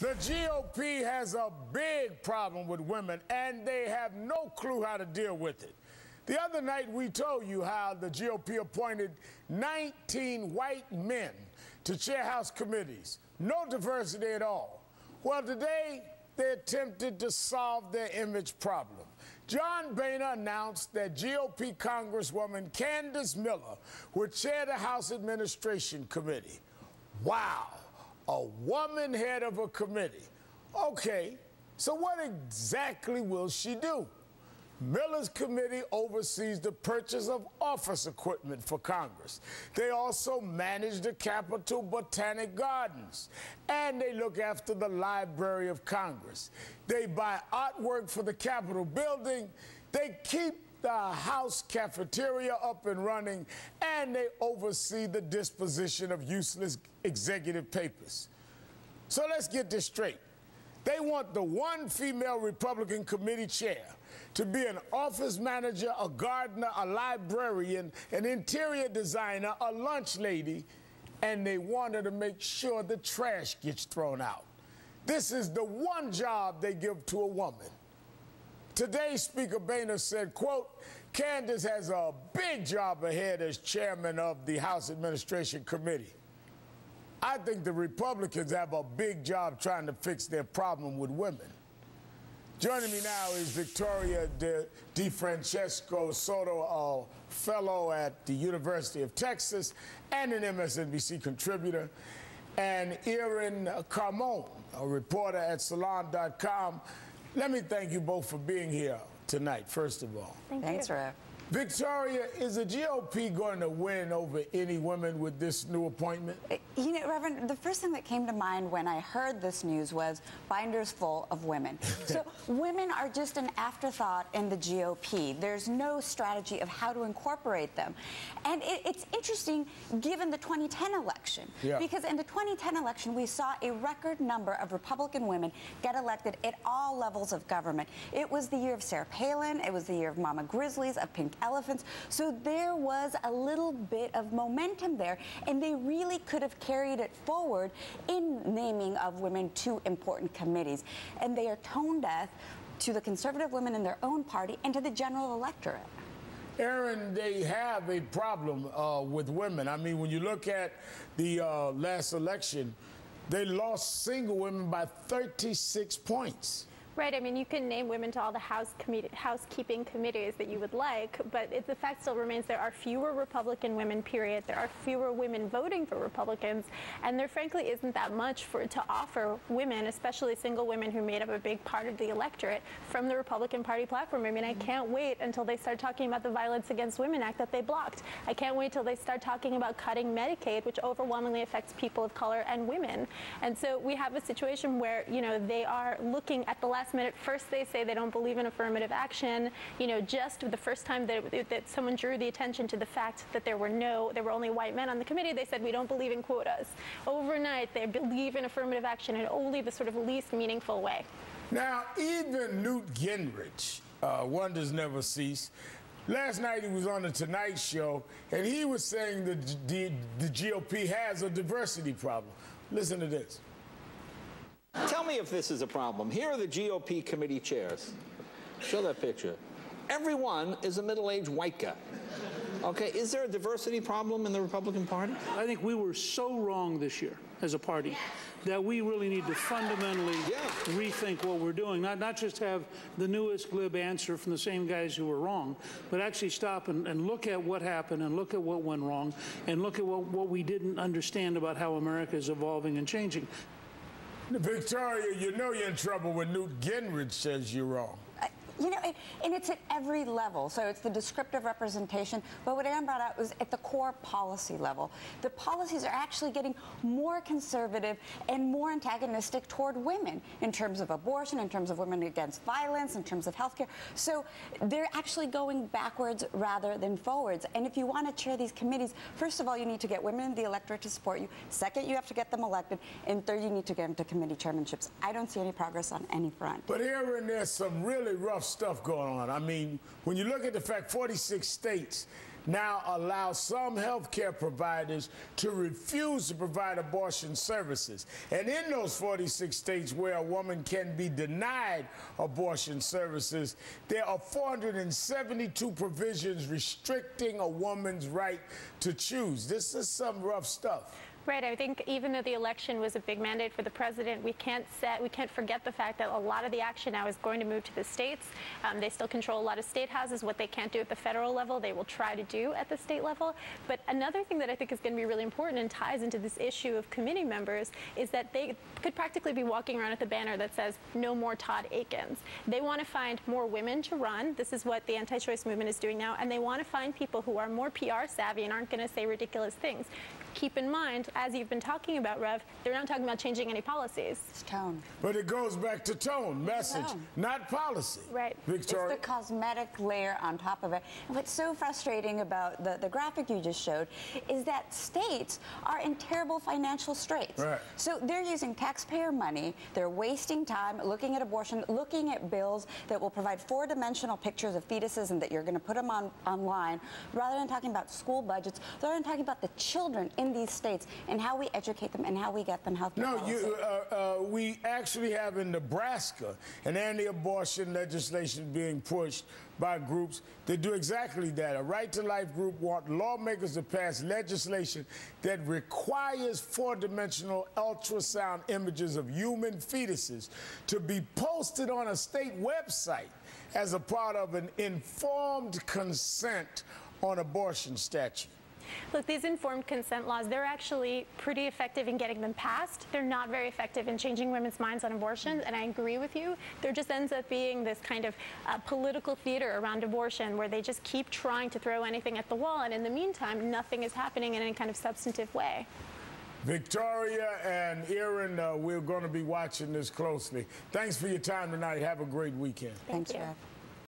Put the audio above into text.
The GOP has a big problem with women, and they have no clue how to deal with it. The other night, we told you how the GOP appointed 19 white men to chair House committees. No diversity at all. Well, today, they attempted to solve their image problem. John Boehner announced that GOP Congresswoman Candace Miller would chair the House Administration Committee. Wow. A woman head of a committee. Okay, so what exactly will she do? Miller's committee oversees the purchase of office equipment for Congress. They also manage the Capitol Botanic Gardens, and they look after the Library of Congress. They buy artwork for the Capitol building. They keep the House cafeteria up and running, and they oversee the disposition of useless executive papers. So let's get this straight. They want the one female Republican committee chair to be an office manager, a gardener, a librarian, an interior designer, a lunch lady, and they want her to make sure the trash gets thrown out. This is the one job they give to a woman. Today, Speaker Boehner said, quote, Candace has a big job ahead as chairman of the House Administration Committee. I think the Republicans have a big job trying to fix their problem with women. Joining me now is Victoria DeFrancesco Soto, a fellow at the University of Texas and an MSNBC contributor, and Erin Carmon, a reporter at Salon.com. Let me thank you both for being here tonight, first of all. Thanks, Rev. Victoria, is the GOP going to win over any women with this new appointment? You know, Reverend, the first thing that came to mind when I heard this news was binders full of women. So women are just an afterthought in the GOP. There's no strategy of how to incorporate them. And it's interesting, given the 2010 election, because in the 2010 election, we saw a record number of Republican women get elected at all levels of government. It was the year of Sarah Palin. It was the year of Mama Grizzlies, of Pink Elephants. So there was a little bit of momentum there, and they really could have carried it forward in naming of women to important committees. And they are tone deaf to the conservative women in their own party and to the general electorate. Aaron, they have a problem with women. I mean, when you look at the last election, they lost single women by 36 points. Right. I mean, you can name women to all the housekeeping committees that you would like, but the fact still remains there are fewer Republican women, period. There are fewer women voting for Republicans, and there frankly isn't that much to offer women, especially single women who made up a big part of the electorate, from the Republican Party platform. I mean, I can't wait until they start talking about the Violence Against Women Act that they blocked. I can't wait till they start talking about cutting Medicaid, which overwhelmingly affects people of color and women. And so we have a situation where, you know, they are looking at the last minute. First, they say they don't believe in affirmative action. You know, just the first time that someone drew the attention to the fact that there were only white men on the committee, they said we don't believe in quotas. Overnight, they believe in affirmative action in only the sort of least meaningful way. Now, even Newt Gingrich, wonders never cease. Last night he was on the Tonight Show, and he was saying that the GOP has a diversity problem. Listen to this. Tell me if this is a problem. Here are the GOP committee chairs. Show that picture. Everyone is a middle-aged white guy. Okay, is there a diversity problem in the Republican Party? I think we were so wrong this year as a party that we really need to fundamentally rethink what we're doing. Not just have the newest glib answer from the same guys who were wrong, but actually stop and look at what happened and look at what went wrong and look at what we didn't understand about how America is evolving and changing. Victoria, you know you're in trouble when Newt Gingrich says you're wrong. You know, and it's at every level. So it's the descriptive representation. But what Aaron brought out was at the core policy level. The policies are actually getting more conservative and more antagonistic toward women in terms of abortion, in terms of women against violence, in terms of healthcare. So they're actually going backwards rather than forwards. And if you want to chair these committees, first of all, you need to get women in the electorate to support you. Second, you have to get them elected. And third, you need to get them to committee chairmanships. I don't see any progress on any front. But Aaron, there's some really rough stuff going on. I mean, when you look at the fact 46 states now allow some health care providers to refuse to provide abortion services. And in those 46 states where a woman can be denied abortion services, there are 472 provisions restricting a woman's right to choose. This is some rough stuff. Right. I think even though the election was a big mandate for the president, we can't forget the fact that a lot of the action now is going to move to the states. They still control a lot of state houses. What they can't do at the federal level, they will try to do at the state level. But another thing that I think is going to be really important and ties into this issue of committee members is that they could practically be walking around with a banner that says, "No more Todd Akins." They want to find more women to run. This is what the anti-choice movement is doing now. And they want to find people who are more PR savvy and aren't going to say ridiculous things. Keep in mind, as you've been talking about, Rev, they're not talking about changing any policies. It's tone. But it goes back to tone, message, not policy. Right. Victoria? It's the cosmetic layer on top of it. And what's so frustrating about the graphic you just showed is that states are in terrible financial straits. Right. So they're using taxpayer money, they're wasting time looking at abortion, looking at bills that will provide four-dimensional pictures of fetuses and that you're going to put them online, rather than talking about school budgets, rather than talking about the children in these states and how we educate them and how we get them health care policy. We actually have in Nebraska an anti-abortion legislation being pushed by groups that do exactly that. A Right to Life group want lawmakers to pass legislation that requires four-dimensional ultrasound images of human fetuses to be posted on a state website as a part of an informed consent on abortion statute. Look, these informed consent laws, they're actually pretty effective in getting them passed. They're not very effective in changing women's minds on abortion, and I agree with you. There just ends up being this kind of political theater around abortion where they just keep trying to throw anything at the wall, and in the meantime, nothing is happening in any kind of substantive way. Victoria and Aaron, we're going to be watching this closely. Thanks for your time tonight. Have a great weekend. Thank you. Rev.